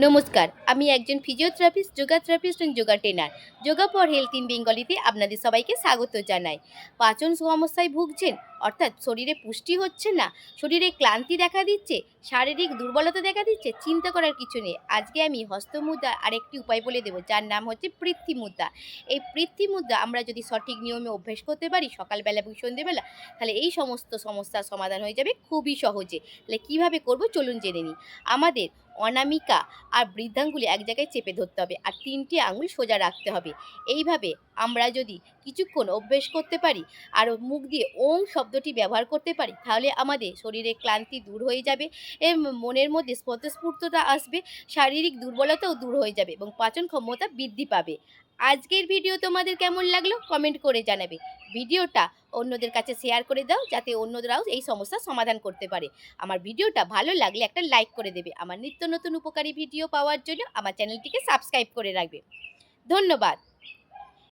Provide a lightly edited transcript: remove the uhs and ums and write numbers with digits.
নমস্কার, আমি একজন ফিজিওথেরাপিস্ট, যোগা থেরাপিস্ট এবং yoga trainer. Yoga for health in বেঙ্গলিতে আপনাদের সবাইকে স্বাগত জানাই। পাচন সমস্যায় ভুগছেন, অর্থাৎ শরীরে পুষ্টি হচ্ছে না, শরীরে ক্লান্তি দেখা দিচ্ছে, শারীরিক দুর্বলতা দেখা দিচ্ছে, চিন্তা করার কিছু নেই। আজকে আমি হস্তমুদ্রার আরেকটি উপায় বলে দেবো, যার নাম হচ্ছে পৃথ্বী মুদ্রা। এই পৃথ্বী মুদ্রা আমরা যদি সঠিক নিয়মে অভ্যেস করতে পারি সকালবেলা এবং সন্ধ্যেবেলা, তাহলে এই সমস্ত সমস্যার সমাধান হয়ে যাবে খুবই সহজে। তাহলে কীভাবে করব চলুন জেনে নিই। আমাদের অনামিকা আর বৃদ্ধাঙ্গুলি এক জায়গায় চেপে ধরতে হবে আর ৩টি আঙুল সোজা রাখতে হবে। এইভাবে আমরা যদি কিছুক্ষণ অভ্যেস করতে পারি আর মুখ দিয়ে ওম শব্দটি ব্যবহার করতে পারি, তাহলে আমাদের শরীরের ক্লান্তি দূর হয়ে যাবে, মনের মধ্যে স্বতঃস্ফূর্ততা আসবে, শারীরিক দুর্বলতাও দূর হয়ে যাবে এবং পাচন ক্ষমতা বৃদ্ধি পাবে। আজকের ভিডিও তোমাদের কেমন লাগলো কমেন্ট করে জানাবে। ভিডিওটা অন্যদের কাছে শেয়ার করে দাও, যাতে অন্যরাও এই সমস্যার সমাধান করতে পারে। আমার ভিডিওটা ভালো লাগলে একটা লাইক করে দেবে। আমার নিত্য নতুন উপকারী ভিডিও পাওয়ার জন্য আমার চ্যানেলটিকে সাবস্ক্রাইব করে রাখবে। ধন্যবাদ।